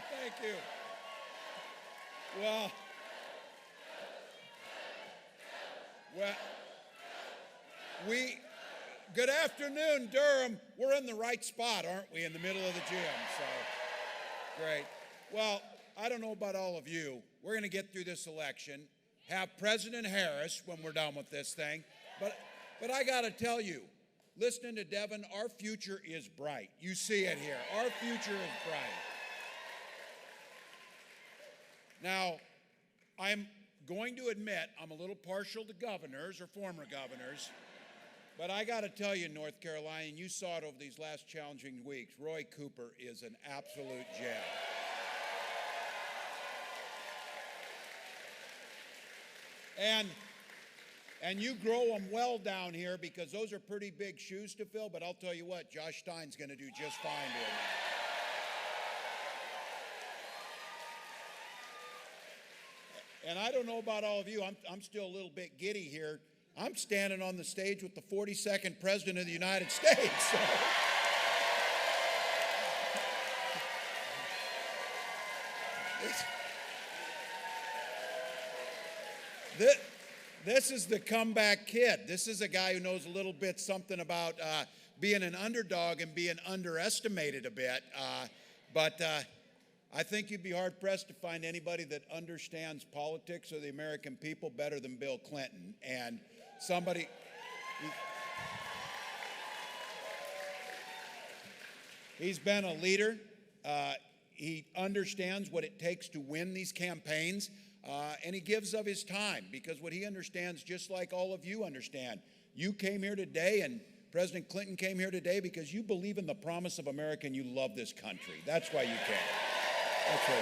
Thank you. Well, good afternoon, Durham. We're in the right spot, aren't we, in the middle of the gym? So, great. Well, I don't know about all of you. We're going to get through this election, have President Harris when we're done with this thing. But I got to tell you, listening to Devin, our future is bright. You see it here. Our future is bright. Now, I'm going to admit I'm a little partial to governors or former governors, but I got to tell you, North Carolina, and you saw it over these last challenging weeks, Roy Cooper is an absolute gem. And you grow them well down here because those are pretty big shoes to fill, but I'll tell you what, Josh Stein's going to do just fine doing that. And I don't know about all of you, I'm still a little bit giddy here. I'm standing on the stage with the 42nd President of the United States. So. This is the comeback kid. This is a guy who knows a little bit something about being an underdog and being underestimated a bit. But I think you'd be hard-pressed to find anybody that understands politics or the American people better than Bill Clinton. And somebody... He's been a leader. He understands what it takes to win these campaigns. And he gives of his time because what he understands, just like all of you understand, you came here today and President Clinton came here today because you believe in the promise of America and you love this country. That's why you came. That's why you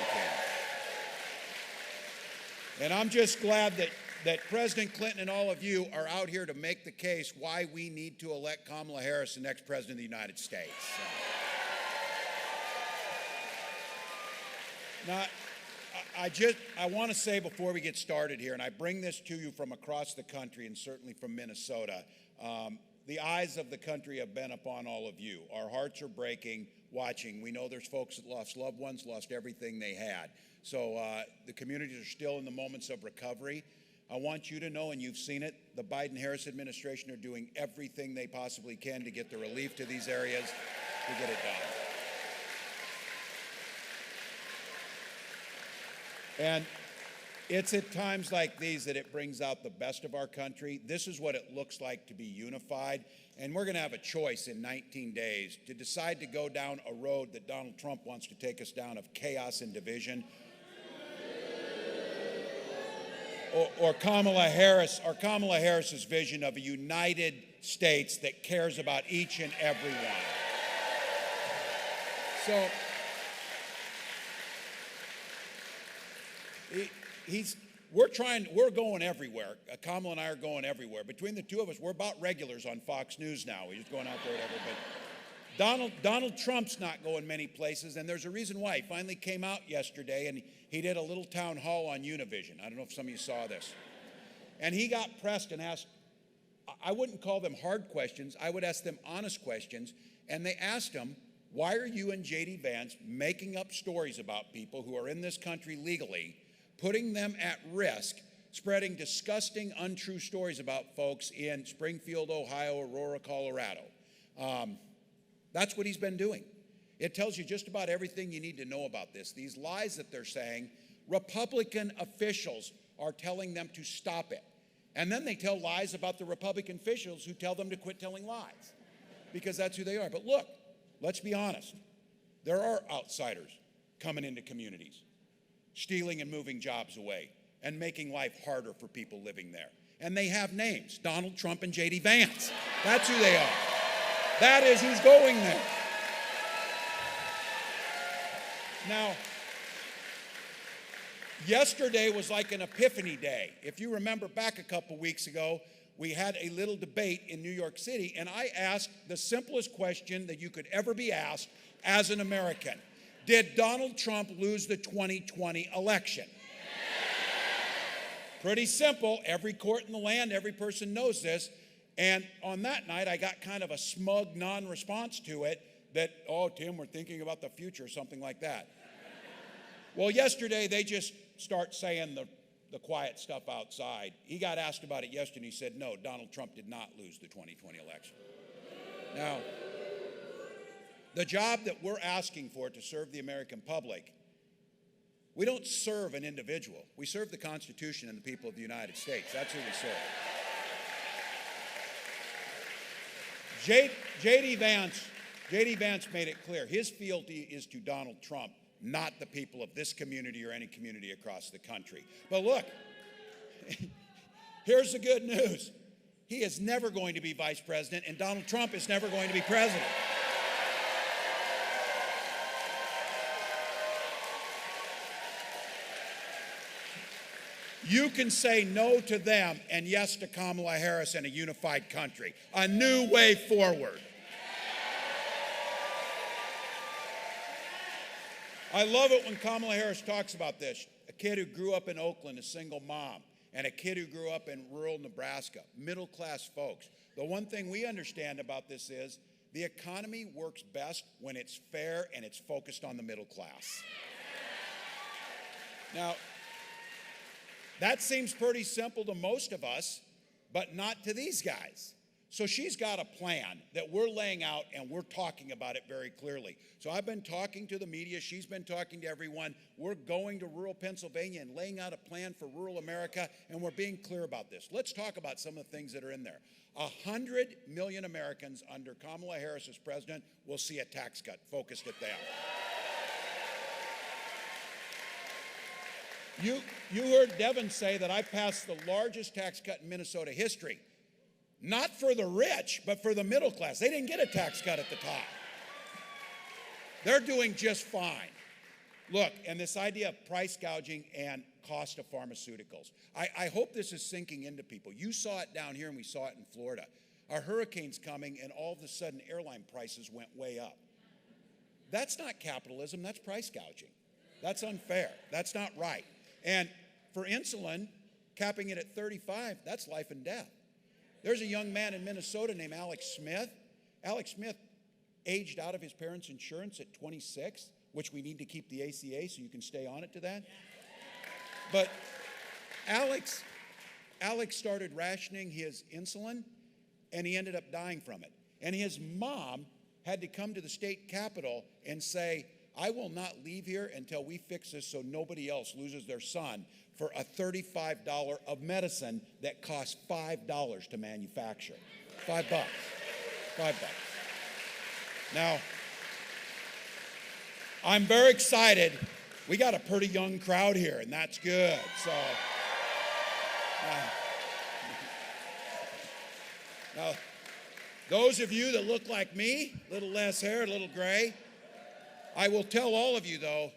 came. And I'm just glad that President Clinton and all of you are out here to make the case why we need to elect Kamala Harris the next President of the United States. Now, I want to say before we get started here, and I bring this to you from across the country and certainly from Minnesota, the eyes of the country have been upon all of you. Our hearts are breaking watching. We know there's folks that lost loved ones, lost everything they had. So the communities are still in the moments of recovery. I want you to know, and you've seen it, the Biden-Harris administration are doing everything they possibly can to get the relief to these areas to get it done. And it's at times like these that it brings out the best of our country. This is what it looks like to be unified. And we're going to have a choice in 19 days to decide to go down a road that Donald Trump wants to take us down of chaos and division. Or Kamala Harris's vision of a united states that cares about each and every one. So we're going everywhere. Kamala and I are going everywhere. Between the two of us, we're about regulars on Fox News now. We're just going out there, whatever. But Donald Trump's not going many places, and there's a reason why. He finally came out yesterday, and he did a little town hall on Univision. I don't know if some of you saw this. And he got pressed and asked, I wouldn't call them hard questions. I would ask them honest questions. And they asked him, why are you and J.D. Vance making up stories about people who are in this country legally, putting them at risk, spreading disgusting, untrue stories about folks in Springfield, Ohio, Aurora, Colorado. That's what he's been doing. It tells you just about everything you need to know about this. These lies that they're saying, Republican officials are telling them to stop it. And then they tell lies about the Republican officials who tell them to quit telling lies, because that's who they are. But look, let's be honest. There are outsiders coming into communities, stealing and moving jobs away, and making life harder for people living there. And they have names, Donald Trump and J.D. Vance. That's who they are. That is who's going there. Now, yesterday was like an epiphany day. If you remember back a couple weeks ago, we had a little debate in New York City, and I asked the simplest question that you could ever be asked as an American. Did Donald Trump lose the 2020 election? Pretty simple. Every court in the land, every person knows this. And on that night, I got kind of a smug non-response to it that, oh, Tim, we're thinking about the future, something like that. Well, yesterday they just start saying the quiet stuff outside. He got asked about it yesterday, and he said, no, Donald Trump did not lose the 2020 election. Now, the job that we're asking for to serve the American public, we don't serve an individual. We serve the Constitution and the people of the United States. That's who we serve. J.D. Vance made it clear. His fealty is to Donald Trump, not the people of this community or any community across the country. But look, here's the good news. He is never going to be vice president, and Donald Trump is never going to be president. You can say no to them and yes to Kamala Harris and a unified country. A new way forward. I love it when Kamala Harris talks about this. A kid who grew up in Oakland, a single mom, and a kid who grew up in rural Nebraska, middle-class folks. The one thing we understand about this is the economy works best when it's fair and it's focused on the middle class. Now, that seems pretty simple to most of us, but not to these guys. So she's got a plan that we're laying out, and we're talking about it very clearly. So I've been talking to the media. She's been talking to everyone. We're going to rural Pennsylvania and laying out a plan for rural America, and we're being clear about this. Let's talk about some of the things that are in there. 100 million Americans under Kamala Harris as president will see a tax cut focused at them. You heard Devin say that I passed the largest tax cut in Minnesota history. Not for the rich, but for the middle class. They didn't get a tax cut at the top. They're doing just fine. Look, and this idea of price gouging and cost of pharmaceuticals. I hope this is sinking into people. You saw it down here and we saw it in Florida. Our hurricane's coming and all of a sudden airline prices went way up. That's not capitalism, that's price gouging. That's unfair, that's not right. And for insulin, capping it at 35, that's life and death. There's a young man in Minnesota named Alex Smith. Alex Smith aged out of his parents' insurance at 26, which we need to keep the ACA so you can stay on it to that. But Alex started rationing his insulin, and he ended up dying from it. And his mom had to come to the state capitol and say, I will not leave here until we fix this so nobody else loses their son for a $35 of medicine that costs $5 to manufacture. $5. $5. Now, I'm very excited. We got a pretty young crowd here, and that's good. So, now, those of you that look like me, a little less hair, a little gray, I will tell all of you, though,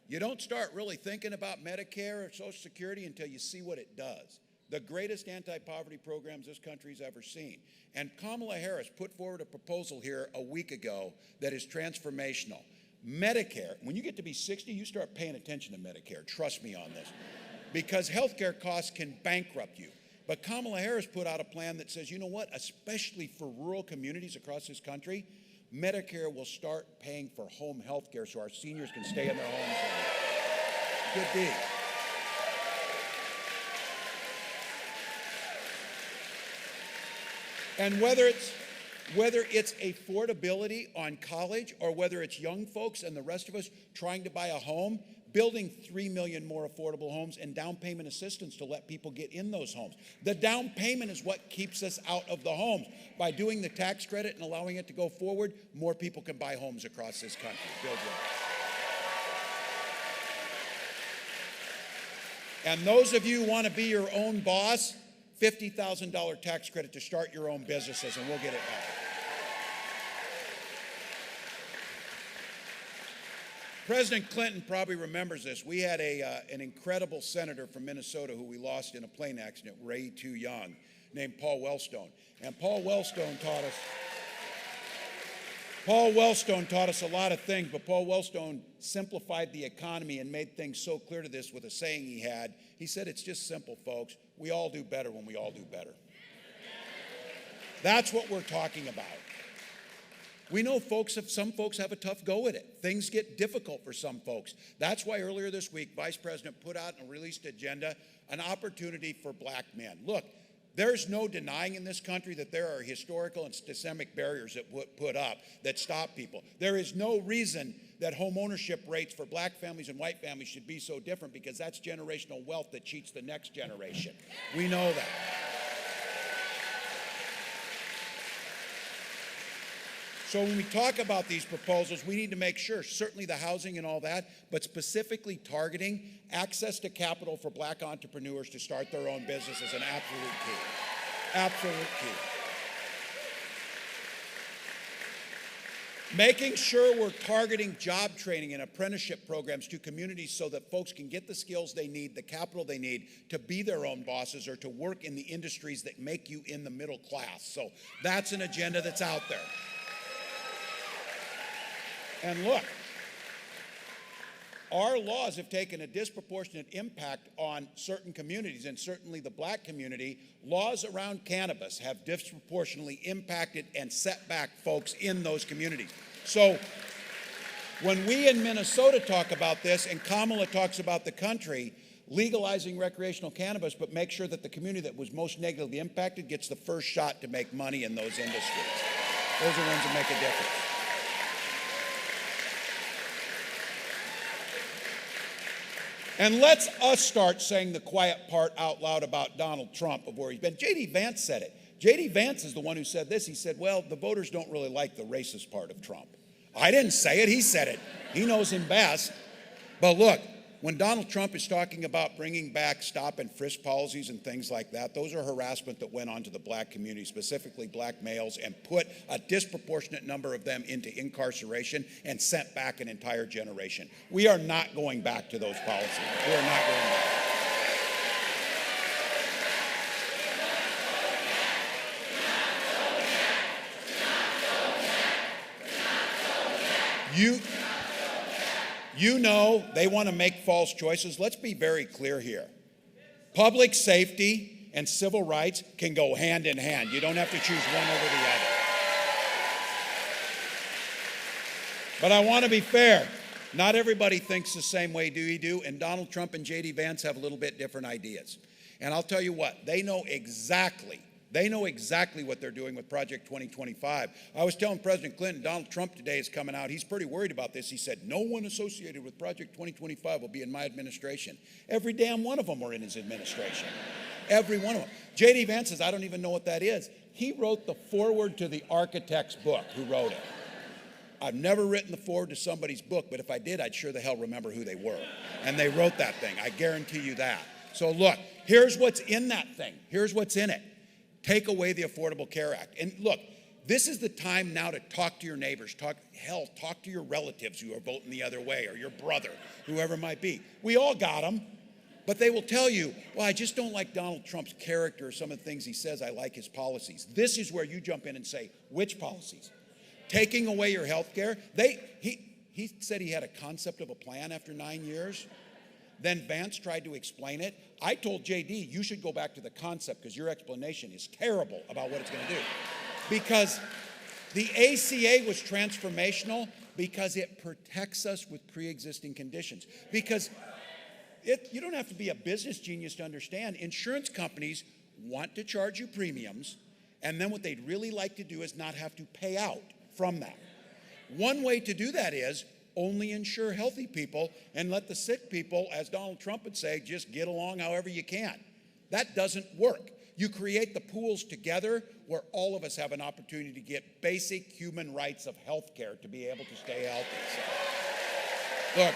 you don't start really thinking about Medicare or Social Security until you see what it does. The greatest anti-poverty programs this country's ever seen. And Kamala Harris put forward a proposal here a week ago that is transformational. Medicare, when you get to be 60, you start paying attention to Medicare. Trust me on this. Because healthcare costs can bankrupt you. But Kamala Harris put out a plan that says, you know what, especially for rural communities across this country, Medicare will start paying for home health care so our seniors can stay in their homes. Good deal. And whether it's affordability on college or whether it's young folks and the rest of us trying to buy a home, building 3 million more affordable homes and down payment assistance to let people get in those homes. The down payment is what keeps us out of the homes. By doing the tax credit and allowing it to go forward, more people can buy homes across this country. Build and those of you who want to be your own boss, $50,000 tax credit to start your own businesses, and we'll get it back. President Clinton probably remembers this. We had an incredible senator from Minnesota who we lost in a plane accident, way too young, named Paul Wellstone. And Paul Wellstone taught us a lot of things, but Paul Wellstone simplified the economy and made things so clear to this with a saying he had. He said, it's just simple, folks. We all do better when we all do better. That's what we're talking about. We know some folks have a tough go at it. Things get difficult for some folks. That's why earlier this week, Vice President put out and released agenda, an opportunity for black men. Look, there's no denying in this country that there are historical and systemic barriers that put up that stop people. There is no reason that home ownership rates for black families and white families should be so different, because that's generational wealth that cheats the next generation. We know that. So when we talk about these proposals, we need to make sure, certainly the housing and all that, but specifically targeting access to capital for black entrepreneurs to start their own business is an absolute key. Absolute key. Making sure we're targeting job training and apprenticeship programs to communities so that folks can get the skills they need, the capital they need to be their own bosses or to work in the industries that make you in the middle class. So that's an agenda that's out there. And look, our laws have taken a disproportionate impact on certain communities, and certainly the black community. Laws around cannabis have disproportionately impacted and set back folks in those communities. So when we in Minnesota talk about this, and Kamala talks about the country legalizing recreational cannabis, but make sure that the community that was most negatively impacted gets the first shot to make money in those industries. Those are the ones that make a difference. And let's us start saying the quiet part out loud about Donald Trump of where he's been. J.D. Vance said it. J.D. Vance is the one who said this. He said, well, the voters don't really like the racist part of Trump. I didn't say it. He said it. He knows him best. But look, when Donald Trump is talking about bringing back stop and frisk policies and things like that, those are harassment that went on to the black community, specifically black males, and put a disproportionate number of them into incarceration and sent back an entire generation. We are not going back to those policies. We are not going back. You know they want to make false choices. Let's be very clear here. Public safety and civil rights can go hand in hand. You don't have to choose one over the other. But I want to be fair. Not everybody thinks the same way you do, and Donald Trump and J.D. Vance have a little bit different ideas. And I'll tell you what, they know exactly what they're doing with Project 2025. I was telling President Clinton, Donald Trump today is coming out. He's pretty worried about this. He said, no one associated with Project 2025 will be in my administration. Every damn one of them were in his administration. Every one of them. J.D. Vance says, I don't even know what that is. He wrote the foreword to the architect's book. Who wrote it? I've never written the foreword to somebody's book, but if I did, I'd sure the hell remember who they were. And they wrote that thing. I guarantee you that. So look, here's what's in that thing. Here's what's in it. Take away the Affordable Care Act. And look, this is the time now to talk to your neighbors. Talk to your relatives who are voting the other way, or your brother, whoever it might be. We all got them, but they will tell you, well, I just don't like Donald Trump's character or some of the things he says. I like his policies. This is where you jump in and say, which policies? Taking away your health care. He said he had a concept of a plan after 9 years. Then Vance tried to explain it. I told JD, you should go back to the concept because your explanation is terrible about what it's going to do. Because the ACA was transformational because it protects us with pre-existing conditions. Because you don't have to be a business genius to understand. Insurance companies want to charge you premiums, and then what they'd really like to do is not have to pay out from that. One way to do that is only insure healthy people and let the sick people, as Donald Trump would say, just get along however you can. That doesn't work. You create the pools together where all of us have an opportunity to get basic human rights of health care to be able to stay healthy. So, look,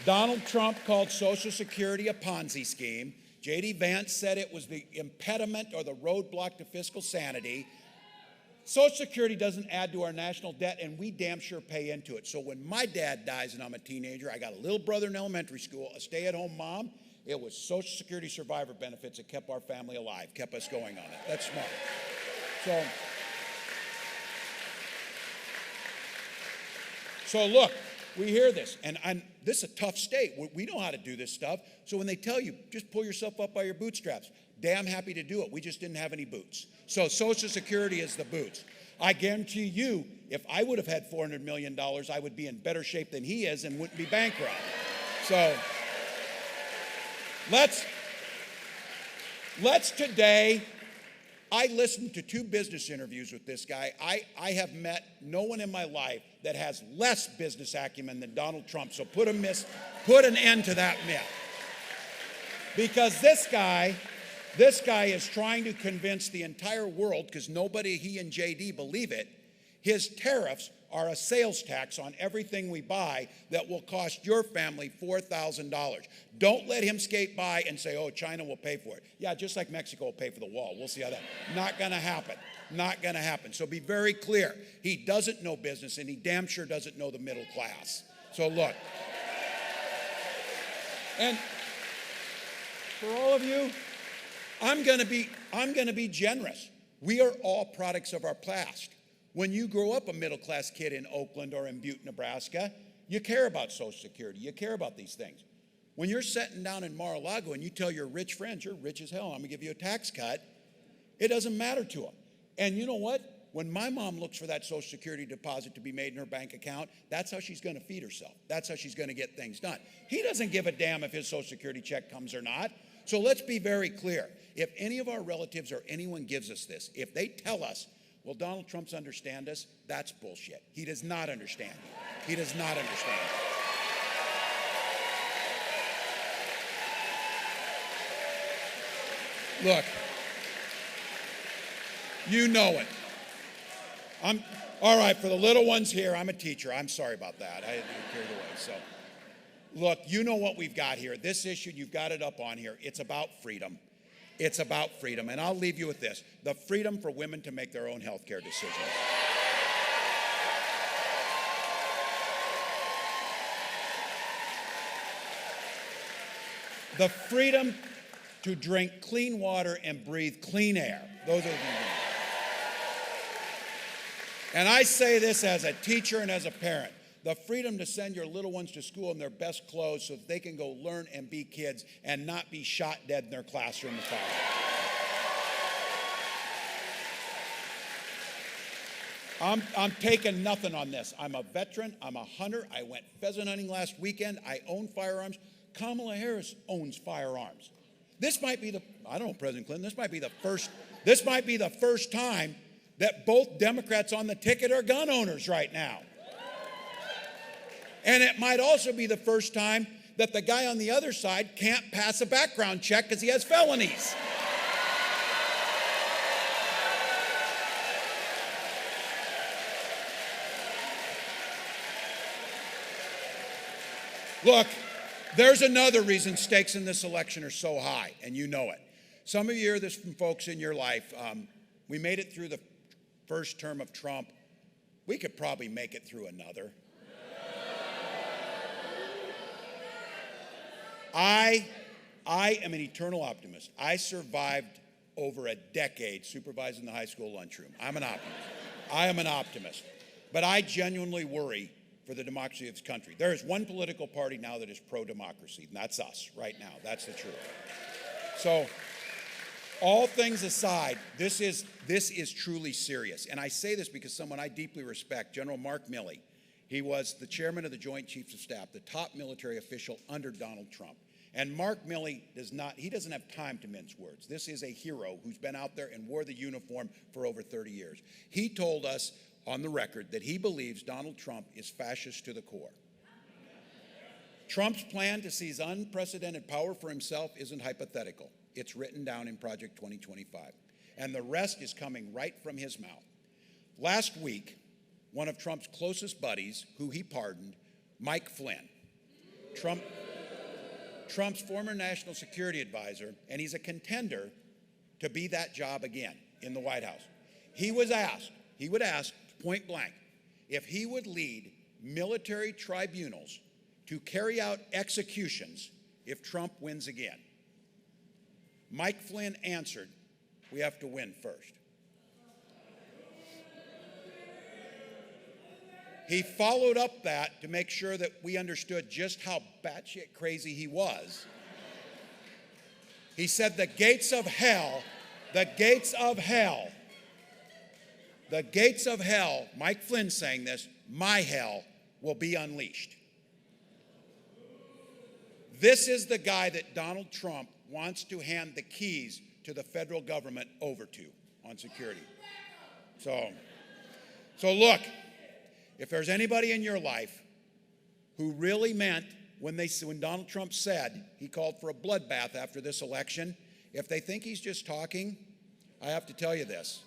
Donald Trump called Social Security a Ponzi scheme. J.D. Vance said it was the impediment or the roadblock to fiscal sanity. Social Security doesn't add to our national debt, and we damn sure pay into it. So when my dad dies and I'm a teenager, I got a little brother in elementary school, a stay-at-home mom. It was Social Security survivor benefits that kept our family alive, kept us going on it. That's smart. So look, We hear this, and this is a tough state. We know how to do this stuff. So when they tell you, just pull yourself up by your bootstraps, damn happy to do it. We just didn't have any boots. So Social Security is the boots. I guarantee you, if I would have had $400 million, I would be in better shape than he is and wouldn't be bankrupt. So let's today, I listened to 2 business interviews with this guy. I have met no one in my life that has less business acumen than Donald Trump. So put an end to that myth. Because this guy is trying to convince the entire world, because nobody, he and JD, believe it, his tariffs are a sales tax on everything we buy that will cost your family $4,000. Don't let him skate by and say, oh, China will pay for it. Yeah, just like Mexico will pay for the wall. We'll see how that. Not going to happen. Not going to happen. So be very clear. He doesn't know business, and he damn sure doesn't know the middle class. So look. And for all of you, I'm going to be generous. We are all products of our past. When you grow up a middle-class kid in Oakland or in Butte, Nebraska, you care about Social Security. You care about these things. When you're sitting down in Mar-a-Lago and you tell your rich friends, you're rich as hell, I'm going to give you a tax cut, it doesn't matter to them. And you know what? When my mom looks for that Social Security deposit to be made in her bank account, that's how she's going to feed herself. That's how she's going to get things done. He doesn't give a damn if his Social Security check comes or not. So let's be very clear. If any of our relatives or anyone gives us this, if they tell us, well, Donald Trump's understand us, that's bullshit. He does not understand you. He does not understand you. Look, you know it. All right, for the little ones here, I'm a teacher. I'm sorry about that. I didn't get carried away. So, look, you know what we've got here. This issue, you've got it up on here. It's about freedom. It's about freedom. And I'll leave you with this. The freedom for women to make their own health care decisions. The freedom to drink clean water and breathe clean air. Those are the things. And I say this as a teacher and as a parent. The freedom to send your little ones to school in their best clothes so that they can go learn and be kids and not be shot dead in their classroom. I'm taking nothing on this. I'm a veteran. I'm a hunter. I went pheasant hunting last weekend. I own firearms. Kamala Harris owns firearms. This might be I don't know, President Clinton, this might be the first time that both Democrats on the ticket are gun owners right now. And it might also be the first time that the guy on the other side can't pass a background check because he has felonies. Look, there's another reason stakes in this election are so high, and you know it. Some of you hear this from folks in your life. We made it through the first term of Trump. We could probably make it through another. I am an eternal optimist. I survived over a decade supervising the high school lunchroom. I'm an optimist. I am an optimist. But I genuinely worry for the democracy of this country. There is one political party now that is pro-democracy, and that's us right now. That's the truth. So, all things aside, this is truly serious. And I say this because someone I deeply respect, General Mark Milley, he was the chairman of the Joint Chiefs of Staff, the top military official under Donald Trump. And Mark Milley doesn't have time to mince words. This is a hero who's been out there and wore the uniform for over 30 years. He told us on the record that he believes Donald Trump is fascist to the core. Trump's plan to seize unprecedented power for himself isn't hypothetical. It's written down in Project 2025. And the rest is coming right from his mouth. Last week, one of Trump's closest buddies, who he pardoned, Mike Flynn, Trump's former national security advisor, and he's a contender to be that job again in the White House. He would ask point blank if he would lead military tribunals to carry out executions if Trump wins again. Mike Flynn answered, we have to win first. he followed up that to make sure that we understood just how batshit crazy he was. He said the gates of hell, Mike Flynn saying this, my hell will be unleashed. This is the guy that Donald Trump wants to hand the keys to the federal government over to on security. So look, if there's anybody in your life who really meant when Donald Trump said he called for a bloodbath after this election, if they think he's just talking, I have to tell you this.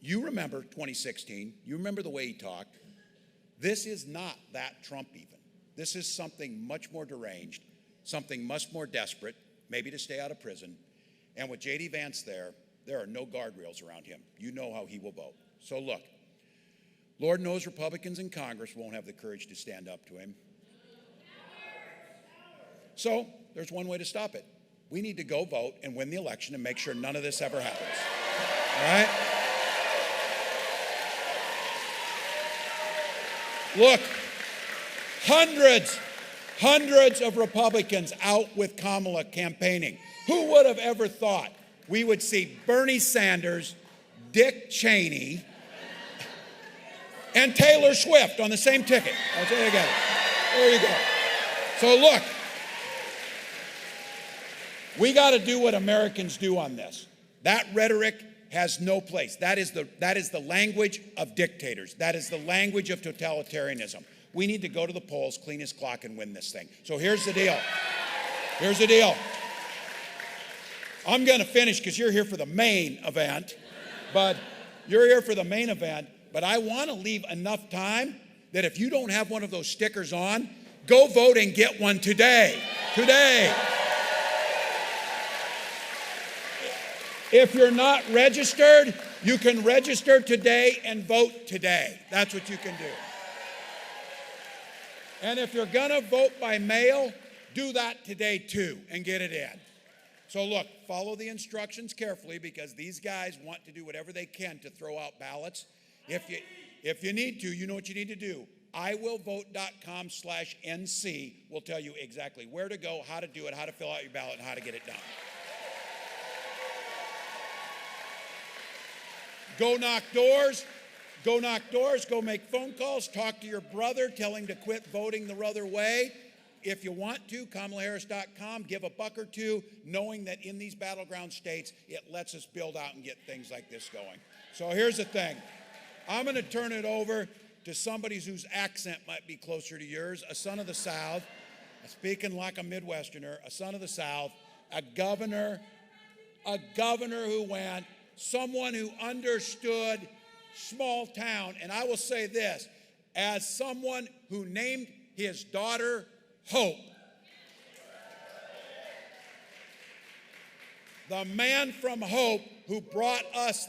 You remember 2016. You remember the way he talked. This is not that Trump even. This is something much more deranged, something much more desperate, maybe to stay out of prison. And with J.D. Vance there are no guardrails around him. You know how he will vote. So look, Lord knows Republicans in Congress won't have the courage to stand up to him. So there's one way to stop it. We need to go vote and win the election and make sure none of this ever happens. All right? Look, hundreds of Republicans out with Kamala campaigning. Who would have ever thought we would see Bernie Sanders, Dick Cheney, and Taylor Swift on the same ticket? I'll tell you again. There you go. So look, we got to do what Americans do on this. That rhetoric has no place. That is the language of dictators. That is the language of totalitarianism. We need to go to the polls, clean his clock, and win this thing. So here's the deal. I'm going to finish because you're here for the main event. But I want to leave enough time that if you don't have one of those stickers on, go vote and get one today. Today. If you're not registered, you can register today and vote today. That's what you can do. And if you're going to vote by mail, do that today too and get it in. So look, follow the instructions carefully because these guys want to do whatever they can to throw out ballots. If you need to, you know what you need to do. iwillvote.com/NC will tell you exactly where to go, how to do it, how to fill out your ballot, and how to get it done. Go knock doors, go make phone calls, talk to your brother, tell him to quit voting the other way. If you want to, KamalaHarris.com, give $1 or $2, knowing that in these battleground states, it lets us build out and get things like this going. So here's the thing. I'm going to turn it over to somebody whose accent might be closer to yours, a son of the South, speaking like a Midwesterner, a son of the South, a governor who went, someone who understood small town. And I will say this, as someone who named his daughter Hope, the man from Hope who brought us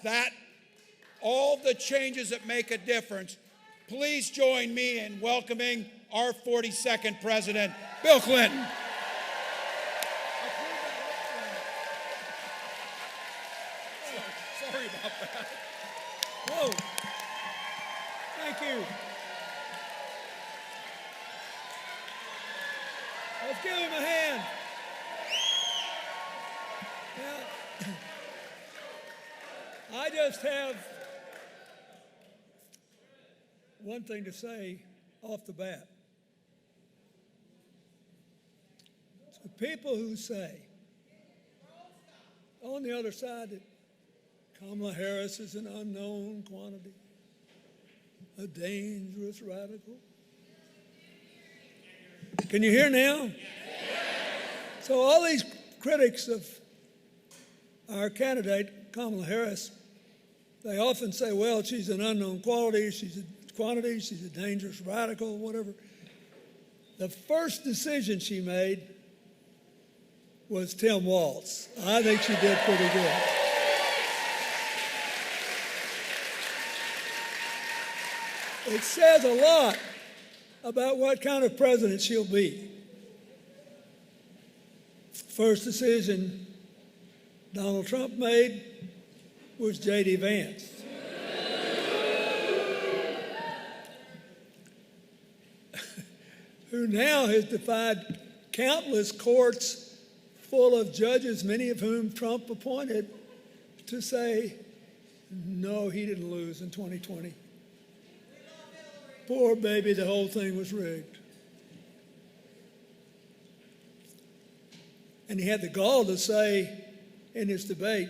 all the changes that make a difference, please join me in welcoming our 42nd president, Bill Clinton. Sorry about that. Whoa. Thank you. Let's give him a hand. Now, I just have one thing to say off the bat. To people who say on the other side that Kamala Harris is an unknown quantity, a dangerous radical. Can you hear now? So all these critics of our candidate, Kamala Harris, they often say, well, she's an unknown quantity, she's a dangerous radical, whatever. The first decision she made was Tim Walz. I think she did pretty good. It says a lot about what kind of president she'll be. First decision Donald Trump made was J.D. Vance. who now has defied countless courts full of judges, many of whom Trump appointed, to say, no, he didn't lose in 2020. Poor baby, the whole thing was rigged. And he had the gall to say in his debate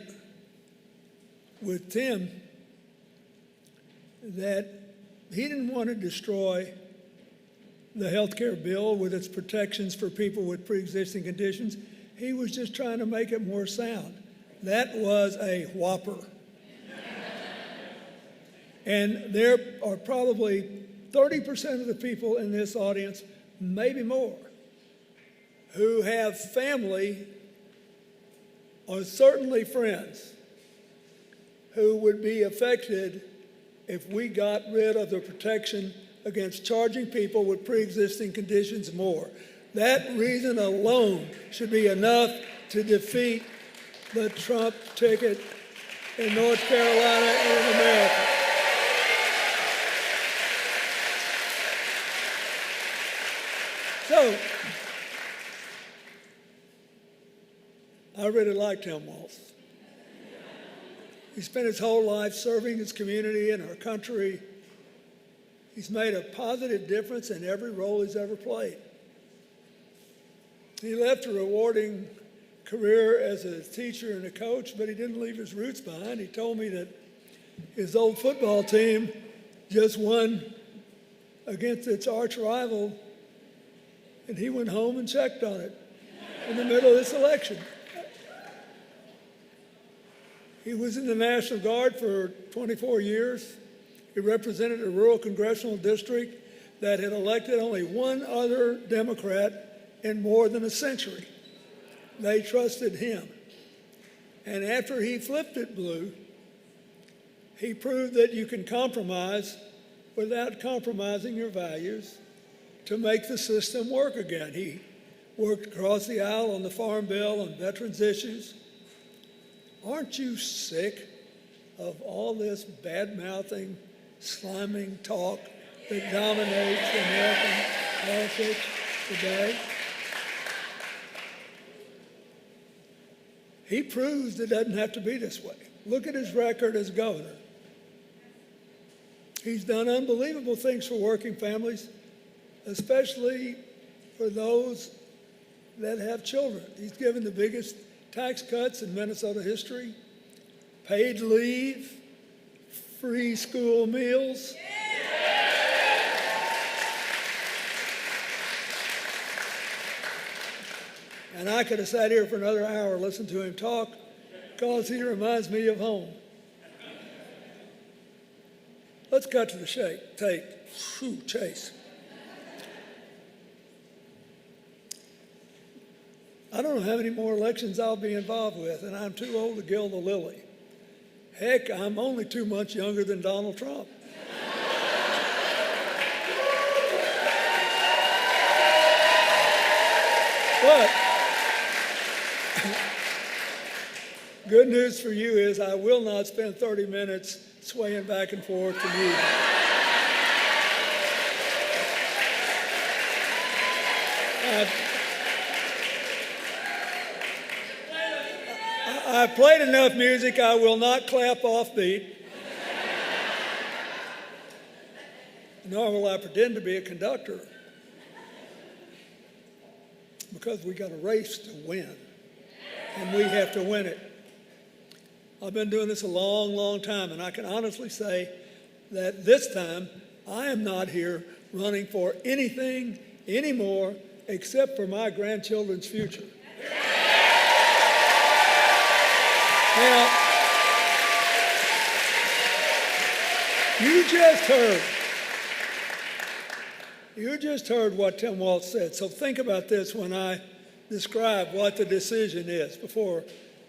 with Tim that he didn't want to destroy the health care bill with its protections for people with pre-existing conditions. He was just trying to make it more sound. That was a whopper. And there are probably 30% of the people in this audience, maybe more, who have family or certainly friends who would be affected if we got rid of the protection against charging people with pre-existing conditions more. That reason alone should be enough to defeat the Trump ticket in North Carolina and in America. So, I really liked Tim Walz. He spent his whole life serving his community and our country. He's made a positive difference in every role he's ever played. He left a rewarding career as a teacher and a coach, but he didn't leave his roots behind. He told me that his old football team just won against its arch rival, and he went home and checked on it in the middle of this election. He was in the National Guard for 24 years. He represented a rural congressional district that had elected only one other Democrat in more than a century. They trusted him. And after he flipped it blue, he proved that you can compromise without compromising your values to make the system work again. He worked across the aisle on the Farm Bill and veterans issues. Aren't you sick of all this bad-mouthing, sliming talk that dominates American politics today? He proves it doesn't have to be this way. Look at his record as governor. He's done unbelievable things for working families, especially for those that have children. He's given the biggest tax cuts in Minnesota history, paid leave, free school meals. And I could have sat here for another hour listening to him talk because he reminds me of home. Let's cut to the tape. Chase. I don't know how many more elections I'll be involved with, and I'm too old to gild the lily. Heck, I'm only 2 months younger than Donald Trump. But good news for you is I will not spend 30 minutes swaying back and forth to music. I've played enough music. I will not clap off beat. Nor will I pretend to be a conductor, because we got a race to win, and we have to win it. I've been doing this a long, long time, and I can honestly say that this time I am not here running for anything anymore except for my grandchildren's future. Now, you just heard what Tim Walz said. So think about this when I describe what the decision is before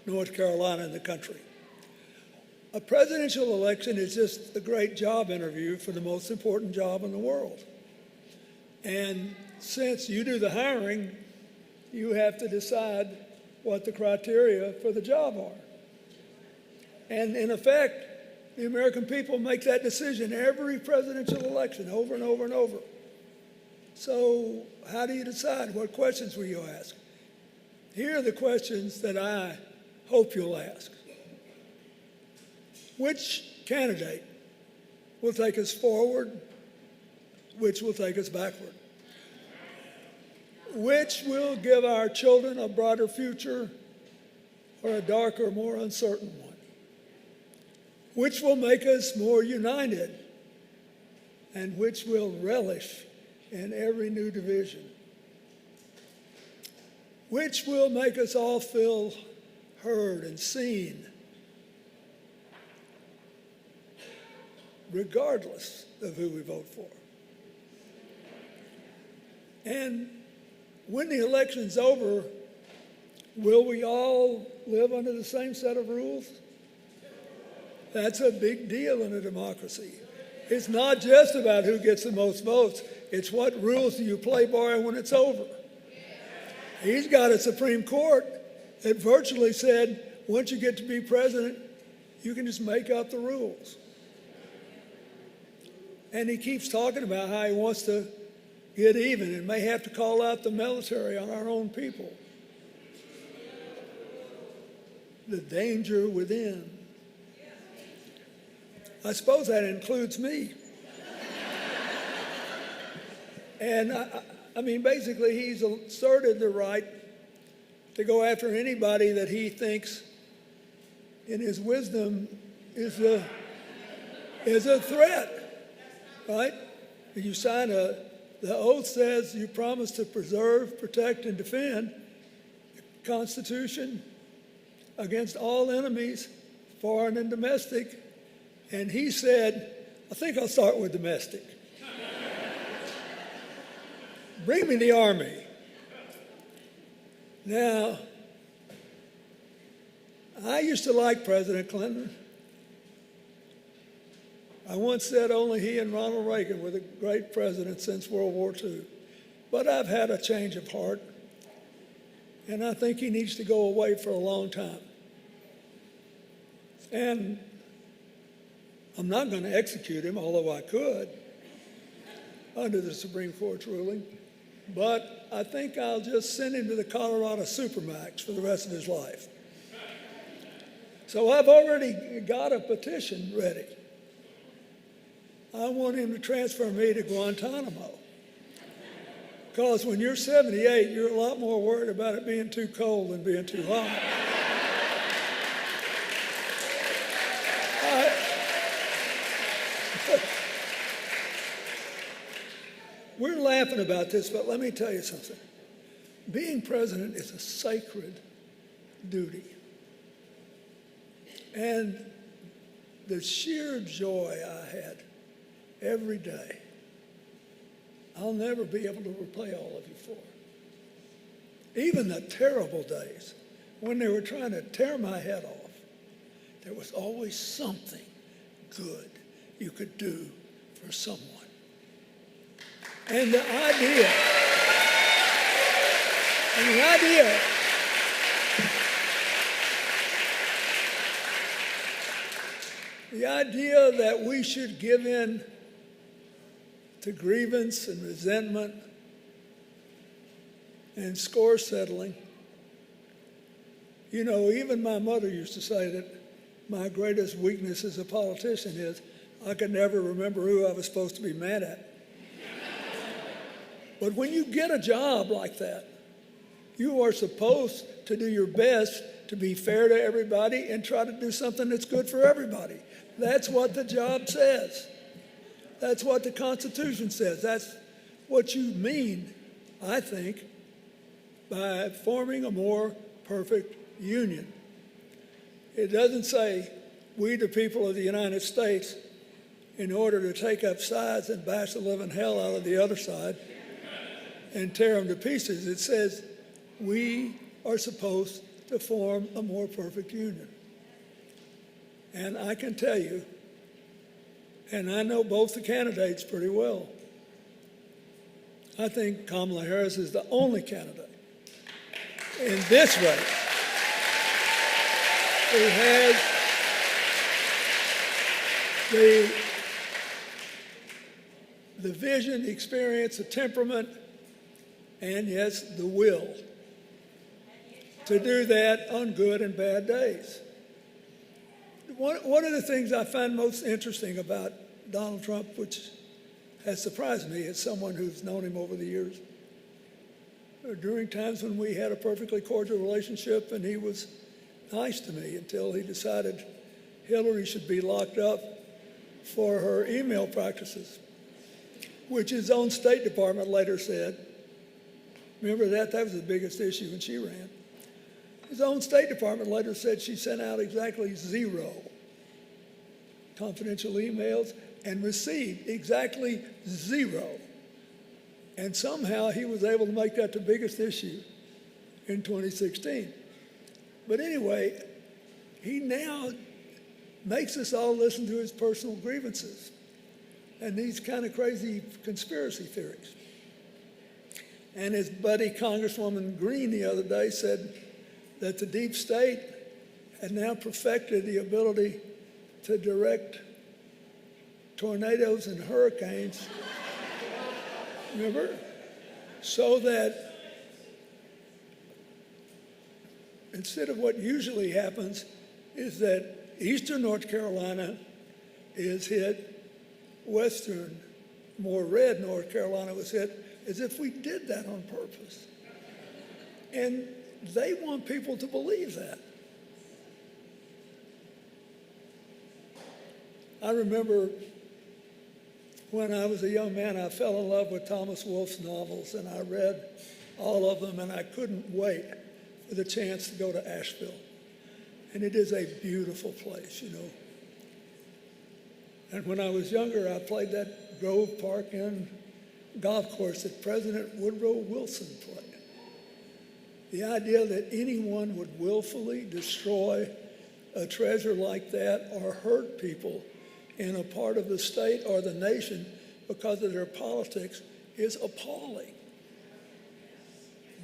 North Carolina and the country. A presidential election is just a great job interview for the most important job in the world. And since you do the hiring, you have to decide what the criteria for the job are. And in effect, the American people make that decision every presidential election over and over and over. So how do you decide? What questions will you ask? Here are the questions that I hope you'll ask. Which candidate will take us forward? Which will take us backward? Which will give our children a brighter future or a darker, more uncertain one? Which will make us more united? And which will relish in every new division? Which will make us all feel heard and seen, regardless of who we vote for? And when the election's over, will we all live under the same set of rules? That's a big deal in a democracy. It's not just about who gets the most votes. It's what rules do you play by when it's over. He's got a Supreme Court that virtually said, once you get to be president, you can just make up the rules. And he keeps talking about how he wants to get even and may have to call out the military on our own people. The danger within. I suppose that includes me. And I mean, basically, he's asserted the right to go after anybody that he thinks, in his wisdom, is a threat, right? You sign the oath says you promise to preserve, protect, and defend the Constitution against all enemies, foreign and domestic. And he said, I think I'll start with domestic. Bring me the army. Now, I used to like President Clinton. I once said only he and Ronald Reagan were the great presidents since World War II. But I've had a change of heart, and I think he needs to go away for a long time. And I'm not going to execute him, although I could, under the Supreme Court's ruling. But I think I'll just send him to the Colorado Supermax for the rest of his life. So I've already got a petition ready. I want him to transfer me to Guantanamo. Because when you're 78, you're a lot more worried about it being too cold than being too hot. We're laughing about this, but let me tell you something. Being president is a sacred duty. And the sheer joy I had every day, I'll never be able to repay all of you for. Even the terrible days when they were trying to tear my head off, there was always something good you could do for someone. And the idea that we should give in to grievance and resentment and score settling. You know, even my mother used to say that my greatest weakness as a politician is I could never remember who I was supposed to be mad at. But when you get a job like that, you are supposed to do your best to be fair to everybody and try to do something that's good for everybody. That's what the job says. That's what the Constitution says. That's what you mean, I think, by forming a more perfect union. It doesn't say, we the people of the United States, in order to take up sides and bash the living hell out of the other side and tear them to pieces. It says we are supposed to form a more perfect union. And I can tell you, and I know both the candidates pretty well, I think Kamala Harris is the only candidate in this race who has the vision, the experience, the temperament, and yes, the will to do that on good and bad days. One of the things I find most interesting about Donald Trump, which has surprised me as someone who's known him over the years, during times when we had a perfectly cordial relationship and he was nice to me until he decided Hillary should be locked up for her email practices, which his own State Department later said. Remember that? That was the biggest issue when she ran. His own State Department later said she sent out exactly 0 confidential emails and received exactly 0. And somehow he was able to make that the biggest issue in 2016. But anyway, he now makes us all listen to his personal grievances and these kind of crazy conspiracy theories. And his buddy Congresswoman Green the other day said that the deep state had now perfected the ability to direct tornadoes and hurricanes, remember? So that instead of what usually happens is that eastern North Carolina is hit, western, more red North Carolina was hit, as if we did that on purpose. And they want people to believe that. I remember when I was a young man, I fell in love with Thomas Wolfe's novels, and I read all of them, and I couldn't wait for the chance to go to Asheville. And it is a beautiful place, you know. And when I was younger, I played that Grove Park Inn golf course that President Woodrow Wilson played. The idea that anyone would willfully destroy a treasure like that or hurt people in a part of the state or the nation because of their politics is appalling.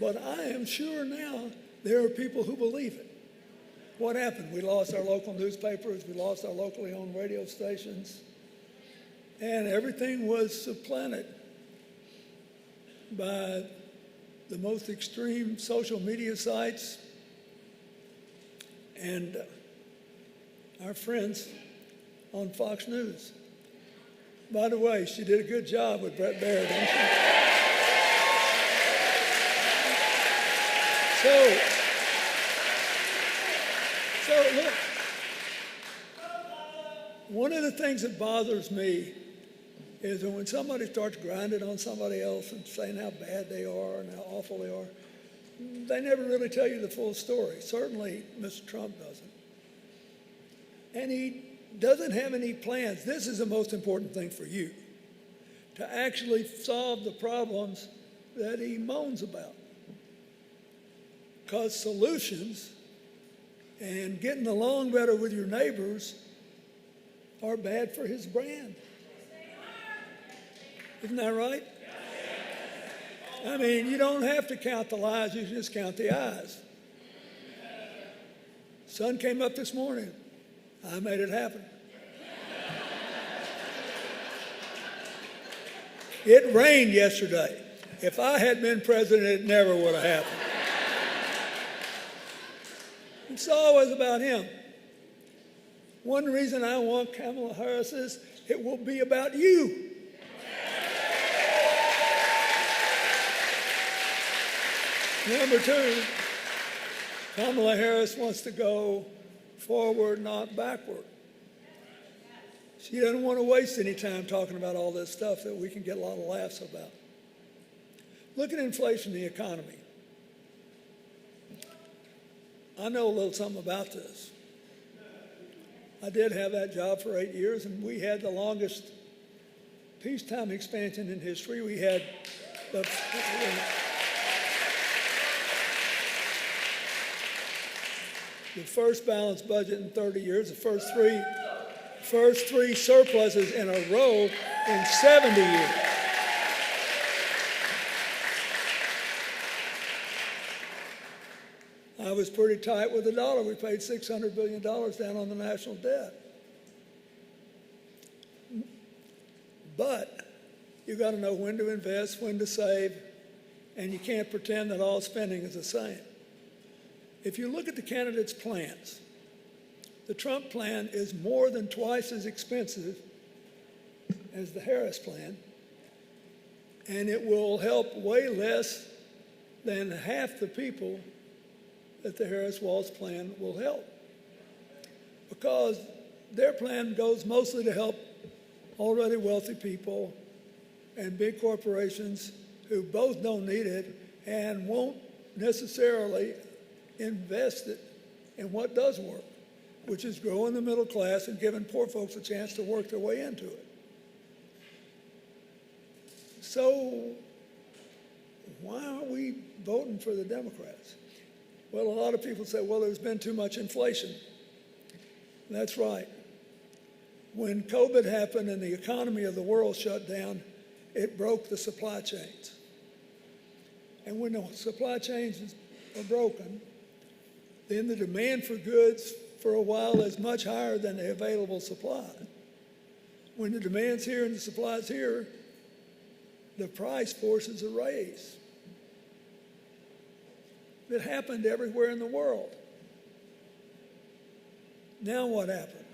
But I am sure now there are people who believe it. What happened? We lost our local newspapers, we lost our locally owned radio stations, and everything was supplanted by the most extreme social media sites and our friends on Fox News. By the way, she did a good job with Brett Baird, didn't she? So look, one of the things that bothers me is that when somebody starts grinding on somebody else and saying how bad they are and how awful they are, they never really tell you the full story. Certainly, Mr. Trump doesn't. And he doesn't have any plans. This is the most important thing for you, to actually solve the problems that he moans about. Because solutions and getting along better with your neighbors are bad for his brand. Isn't that right? I mean, you don't have to count the lies, you just count the eyes. Sun came up this morning. I made it happen. It rained yesterday. If I had been president, it never would have happened. It's always about him. One reason I want Kamala Harris is it will be about you. Number 2, Kamala Harris wants to go forward, not backward. She doesn't want to waste any time talking about all this stuff that we can get a lot of laughs about. Look at inflation in the economy. I know a little something about this. I did have that job for 8 years, and we had the longest peacetime expansion in history. We had the first balanced budget in 30 years, the first three surpluses in a row in 70 years. I was pretty tight with the dollar. We paid $600 billion down on the national debt. But You got to know when to invest, when to save, and you can't pretend that all spending is the same. If you look at the candidates' plans, the Trump plan is more than twice as expensive as the Harris plan, and it will help way less than half the people that the Harris-Walz plan will help, because their plan goes mostly to help already wealthy people and big corporations who both don't need it and won't necessarily invest it in what does work, which is growing the middle class and giving poor folks a chance to work their way into it. So why aren't we voting for the Democrats? Well, a lot of people say, well, there's been too much inflation. That's right. When COVID happened and the economy of the world shut down, it broke the supply chains. And when the supply chains are broken, then the demand for goods for a while is much higher than the available supply. When the demand's here and the supply's here, the price forces a raise. It happened everywhere in the world. Now what happened?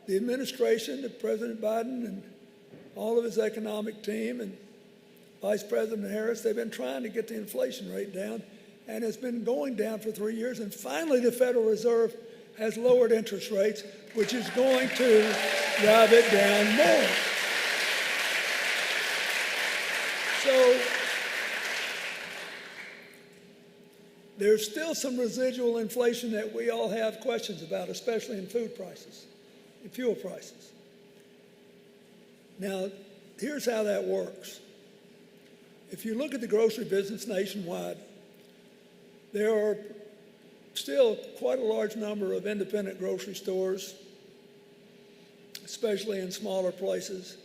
The administration, President Biden and all of his economic team and Vice President Harris, they've been trying to get the inflation rate down, and it's been going down for 3 years, and finally the Federal Reserve has lowered interest rates, which is going to drive it down more. So there's still some residual inflation that we all have questions about, especially in food prices, in fuel prices. Now, here's how that works. If you look at the grocery business nationwide, there are still quite a large number of independent grocery stores, especially in smaller places,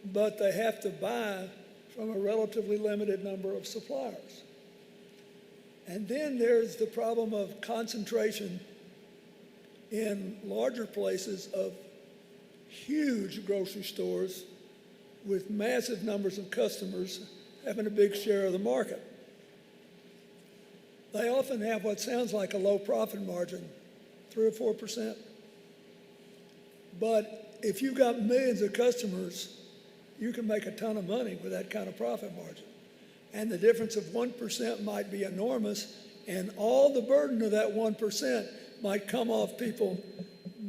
but they have to buy from a relatively limited number of suppliers. And then there's the problem of concentration in larger places of huge grocery stores with massive numbers of customers having a big share of the market. They often have what sounds like a low profit margin, 3 or 4%. But if you've got millions of customers, you can make a ton of money with that kind of profit margin. And the difference of 1% might be enormous, and all the burden of that 1% might come off people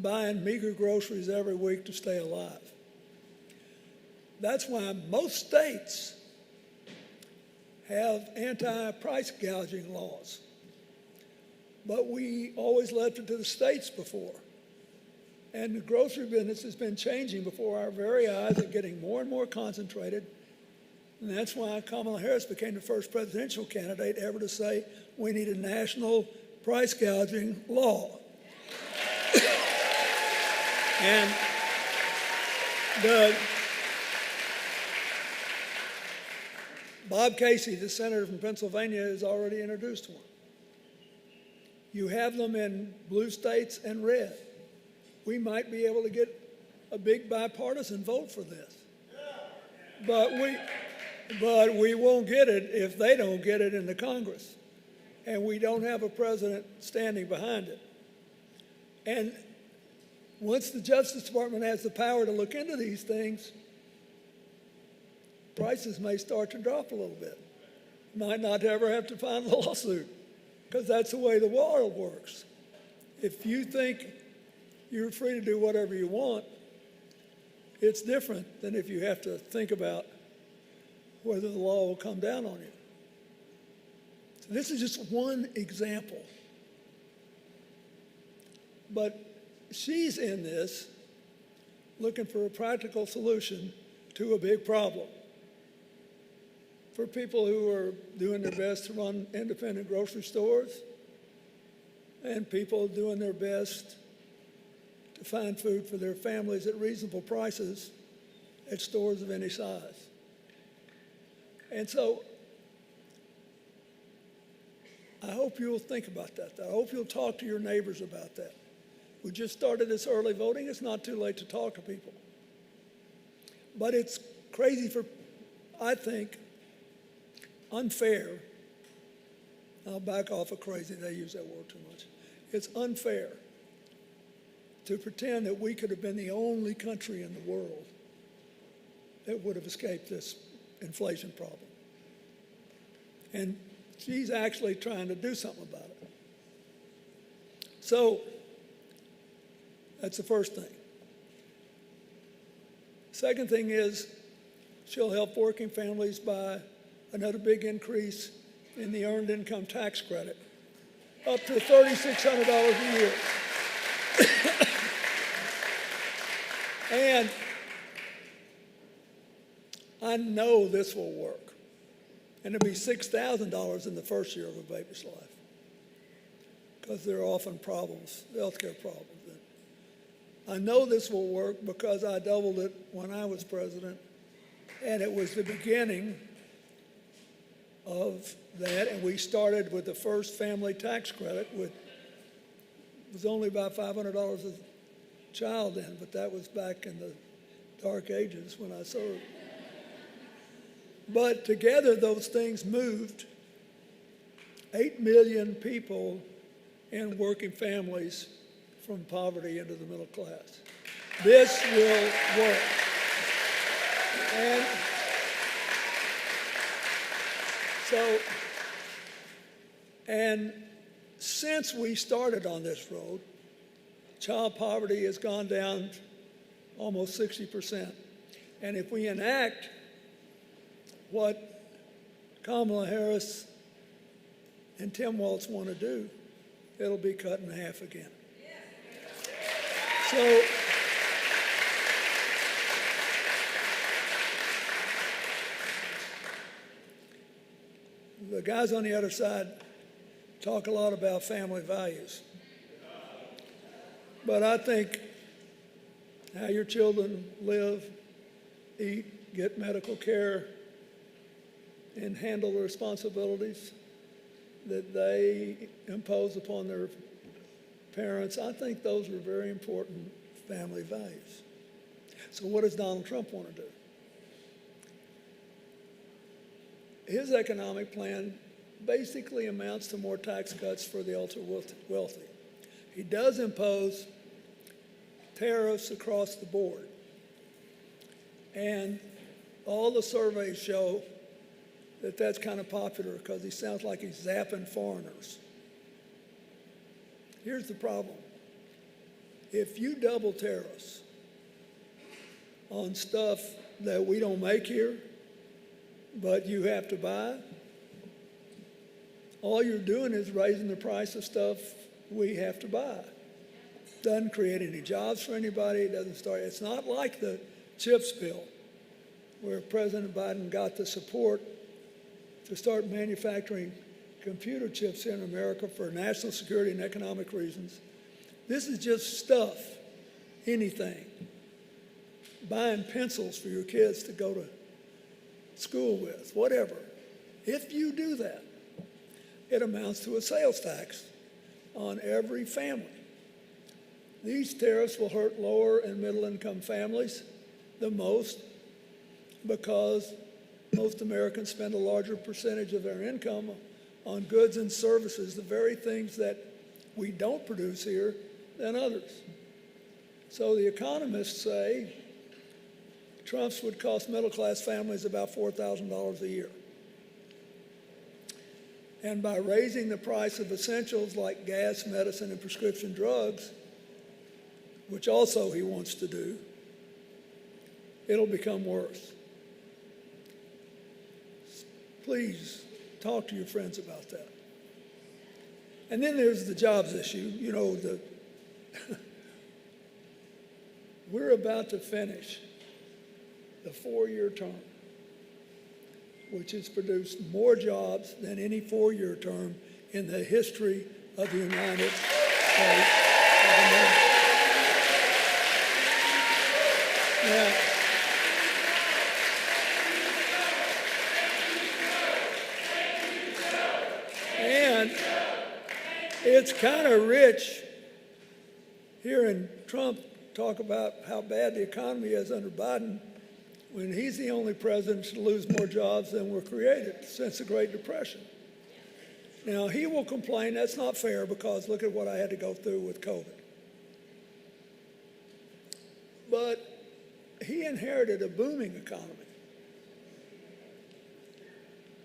buying meager groceries every week to stay alive. That's why most states have anti-price gouging laws. But we always left it to the states before. And the grocery business has been changing before our very eyes and getting more and more concentrated. And that's why Kamala Harris became the first presidential candidate ever to say we need a national price gouging law. And Bob Casey, the senator from Pennsylvania, has already introduced one. You have them in blue states and red. We might be able to get a big bipartisan vote for this. But we won't get it if they don't get it in the Congress. And we don't have a president standing behind it. And once the Justice Department has the power to look into these things, prices may start to drop a little bit. Might not ever have to file a lawsuit, because that's the way the world works. If you think you're free to do whatever you want, it's different than if you have to think about whether the law will come down on you. So this is just one example. But she's in this looking for a practical solution to a big problem. For people who are doing their best to run independent grocery stores and people doing their best to find food for their families at reasonable prices at stores of any size. And so I hope you'll think about that. I hope you'll talk to your neighbors about that. We just started this early voting. It's not too late to talk to people. But it's crazy for, I think, unfair. I'll back off of crazy. They use that word too much. It's unfair to pretend that we could have been the only country in the world that would have escaped this inflation problem. And she's actually trying to do something about it. So that's the first thing. Second thing is she'll help working families by another big increase in the earned income tax credit, up to $3,600 a year. And I know this will work. And it'll be $6,000 in the first year of a baby's life, because there are often problems, healthcare problems. I know this will work because I doubled it when I was president, and it was the beginning of that. And we started with the first family tax credit, it was only about $500 a child then, but that was back in the dark ages when I served. But together those things moved 8 million people in working families from poverty into the middle class. This will work. And since we started on this road, child poverty has gone down almost 60%. And if we enact what Kamala Harris and Tim Walz want to do, it'll be cut in half again. So the guys on the other side talk a lot about family values. But I think how your children live, eat, get medical care, and handle the responsibilities that they impose upon their parents, I think those are very important family values. So what does Donald Trump want to do? His economic plan basically amounts to more tax cuts for the ultra wealthy. He does impose tariffs across the board. And all the surveys show that that's kind of popular because he sounds like he's zapping foreigners. Here's the problem. If you double tariffs on stuff that we don't make here, but you have to buy, all you're doing is raising the price of stuff we have to buy. Doesn't create any jobs for anybody. It doesn't start. It's not like the CHIPS bill, where President Biden got the support to start manufacturing computer chips here in America for national security and economic reasons. This is just stuff, anything. Buying pencils for your kids to go to school with, whatever. If you do that, it amounts to a sales tax on every family. These tariffs will hurt lower and middle income families the most because most Americans spend a larger percentage of their income on goods and services, the very things that we don't produce here, than others. So the economists say Trump's would cost middle-class families about $4,000 a year. And by raising the price of essentials like gas, medicine, and prescription drugs, which also he wants to do, it'll become worse. Please talk to your friends about that. And then there's the jobs issue. You know, we're about to finish the 4-year term, which has produced more jobs than any 4-year term in the history of the United States of America. Now, and it's kind of rich hearing Trump talk about how bad the economy is under Biden when he's the only president to lose more jobs than were created since the Great Depression. Now, he will complain that's not fair because look at what I had to go through with COVID. But he inherited a booming economy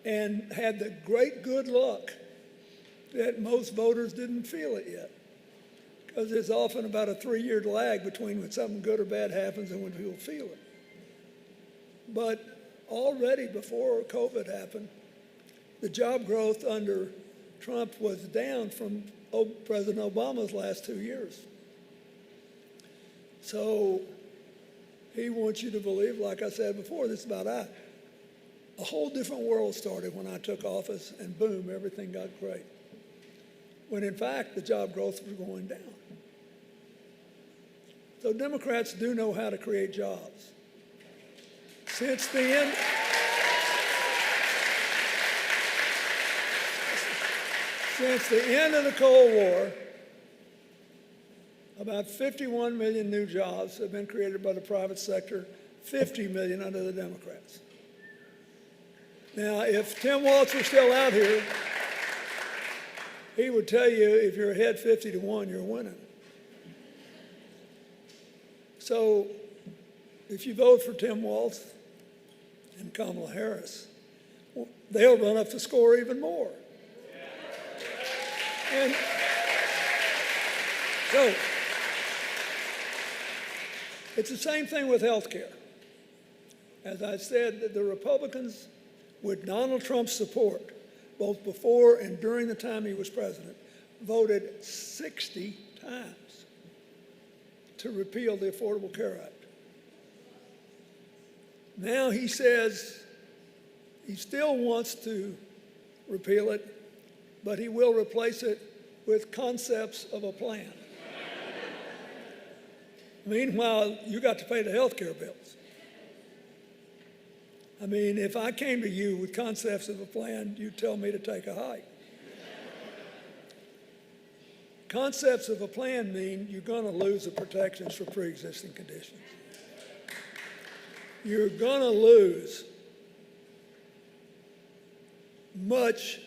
and had the great good luck that most voters didn't feel it yet, because there's often about a 3-year lag between when something good or bad happens and when people feel it. But already before COVID happened, the job growth under Trump was down from President Obama's last 2 years. So he wants you to believe, like I said before, this is about a whole different world started when I took office, and boom, everything got great. When in fact, the job growth was going down. So Democrats do know how to create jobs. Since the end of the Cold War, about 51 million new jobs have been created by the private sector, 50 million under the Democrats. Now, if Tim Walz were still out here, he would tell you if you're ahead 50-1, you're winning. So if you vote for Tim Walz and Kamala Harris, they'll run up the score even more. And so it's the same thing with health care. As I said, the Republicans, with Donald Trump's support, both before and during the time he was president, voted 60 times to repeal the Affordable Care Act. Now he says he still wants to repeal it, but he will replace it with concepts of a plan. Meanwhile, you got to pay the health care bills. I mean, if I came to you with concepts of a plan, you'd tell me to take a hike. Concepts of a plan mean you're going to lose the protections for pre-existing conditions. You're going to lose much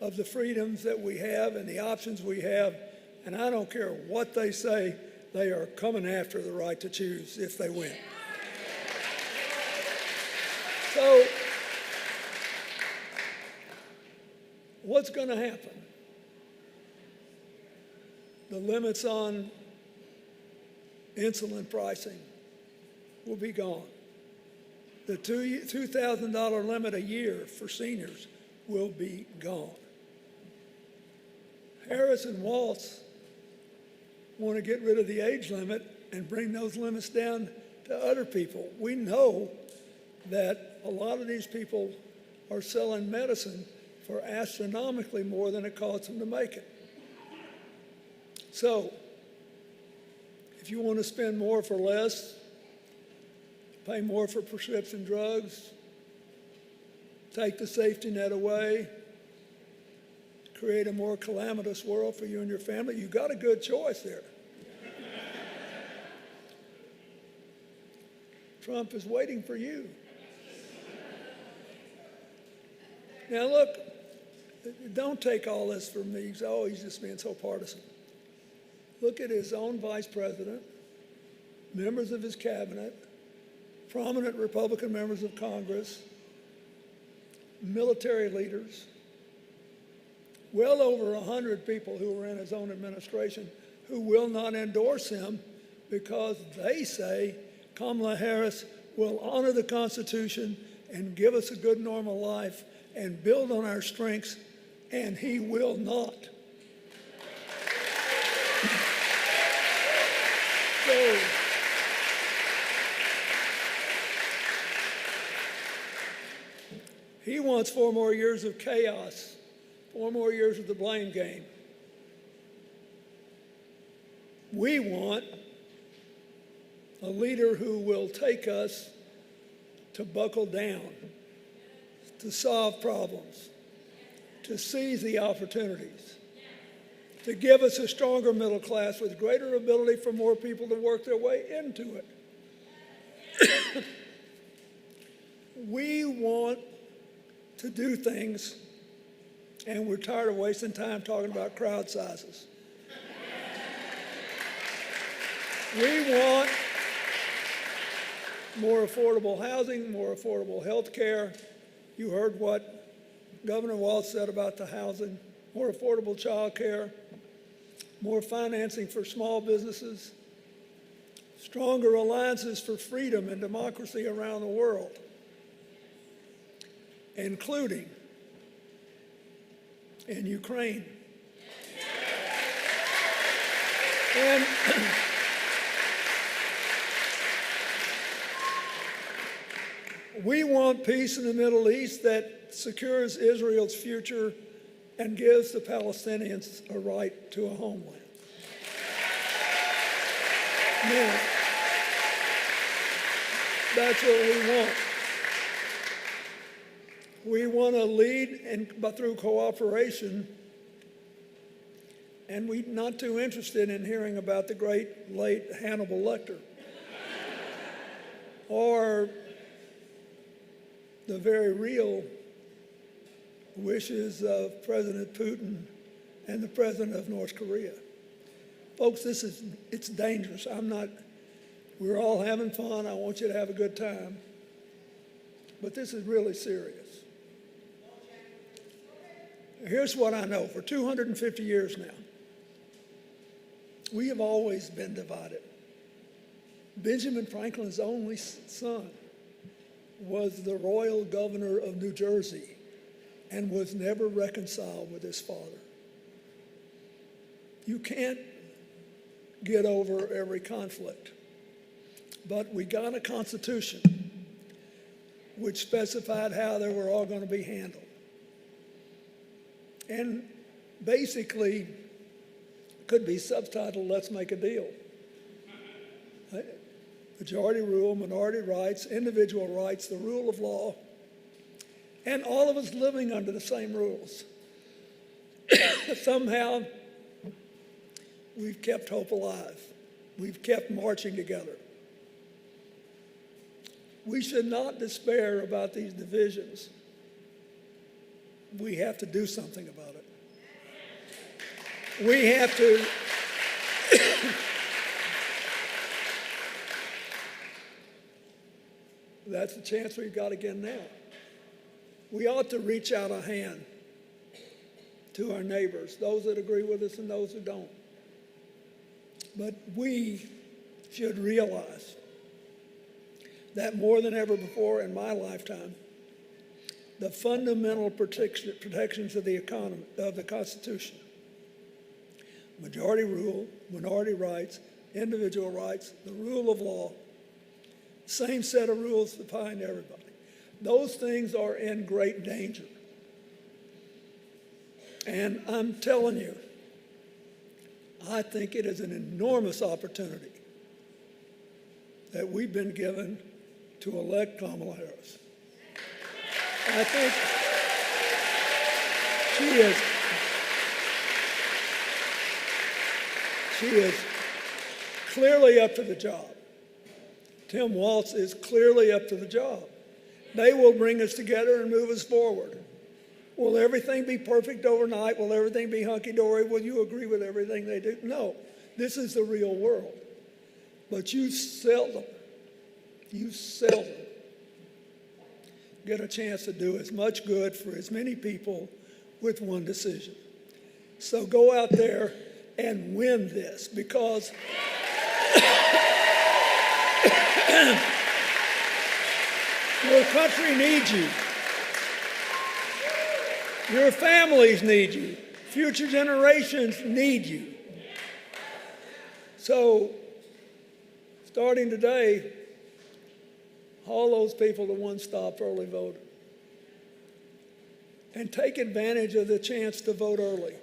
of the freedoms that we have and the options we have, and I don't care what they say, they are coming after the right to choose if they win. So, what's going to happen? The limits on insulin pricing will be gone. The $2,000 limit a year for seniors will be gone. Harris and Walz want to get rid of the age limit and bring those limits down to other people. We know that a lot of these people are selling medicine for astronomically more than it costs them to make it. So, if you want to spend more for less, pay more for prescription drugs, take the safety net away, create a more calamitous world for you and your family, you got a good choice there. Trump is waiting for you. Now look, don't take all this from me. Oh, he's just being so partisan. Look at his own vice president, members of his cabinet, prominent Republican members of Congress, military leaders, well over 100 people who were in his own administration who will not endorse him because they say Kamala Harris will honor the Constitution and give us a good normal life and build on our strengths, and he will not. So, he wants 4 more years of chaos, 4 more years of the blame game. We want a leader who will take us to buckle down, to solve problems, to seize the opportunities, to give us a stronger middle class with greater ability for more people to work their way into it. We want to do things, and we're tired of wasting time talking about crowd sizes. We want more affordable housing, more affordable health care. You heard what Governor Walz said about the housing, more affordable child care, more financing for small businesses, stronger alliances for freedom and democracy around the world, including in Ukraine. And we want peace in the Middle East that secures Israel's future and gives the Palestinians a right to a homeland. Now, that's what we want. We want to lead but through cooperation, and we're not too interested in hearing about the great late Hannibal Lecter or the very real wishes of President Putin and the President of North Korea. Folks, it's dangerous. We're all having fun. I want you to have a good time. But this is really serious. Here's what I know. For 250 years now, we have always been divided. Benjamin Franklin's only son was the royal governor of New Jersey and was never reconciled with his father. You can't get over every conflict, but we got a constitution which specified how they were all going to be handled. And basically could be subtitled, "Let's Make a Deal." Majority rule, minority rights, individual rights, the rule of law, and all of us living under the same rules. Somehow, we've kept hope alive. We've kept marching together. We should not despair about these divisions. We have to do something about it. We have to that's the chance we've got again now. We ought to reach out a hand to our neighbors, those that agree with us and those who don't. But we should realize that more than ever before in my lifetime, the fundamental protections of the economy, of the Constitution, majority rule, minority rights, individual rights, the rule of law, same set of rules applying to everybody. Those things are in great danger. And I'm telling you, I think it is an enormous opportunity that we've been given to elect Kamala Harris. I think she is clearly up to the job. Tim Walz is clearly up to the job. They will bring us together and move us forward. Will everything be perfect overnight? Will everything be hunky-dory? Will you agree with everything they do? No, this is the real world. But you seldom get a chance to do as much good for as many people with one decision. So go out there and win this, because your country needs you. Your families need you. Future generations need you. So, starting today, haul those people to one-stop early voting. And take advantage of the chance to vote early.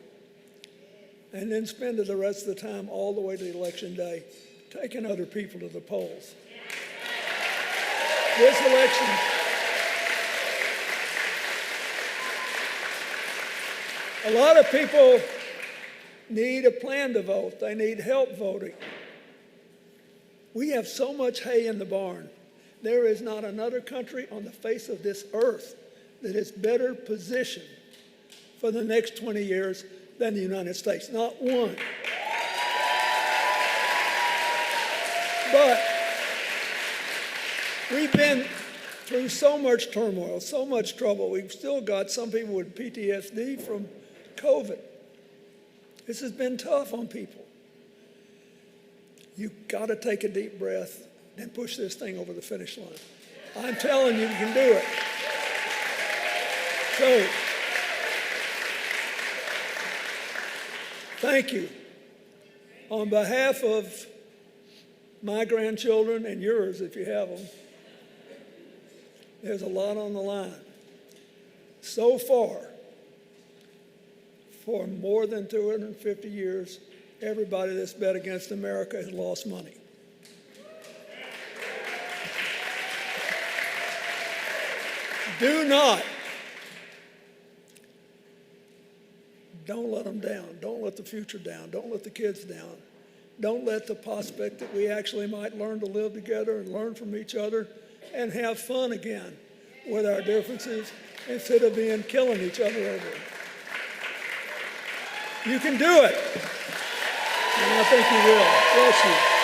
And then spend the rest of the time all the way to election day taking other people to the polls. This election, a lot of people need a plan to vote. They need help voting. We have so much hay in the barn. There is not another country on the face of this earth that is better positioned for the next 20 years than the United States. Not one. But we've been through so much turmoil, so much trouble. We've still got some people with PTSD from COVID. This has been tough on people. You've got to take a deep breath and push this thing over the finish line. I'm telling you, you can do it. So, thank you. On behalf of my grandchildren and yours, if you have them, there's a lot on the line. So far, for more than 250 years, everybody that's bet against America has lost money. Don't let them down. Don't let the future down. Don't let the kids down. Don't let the prospect that we actually might learn to live together and learn from each other and have fun again with our differences instead of killing each other over it. You can do it. And I think you will. Bless you.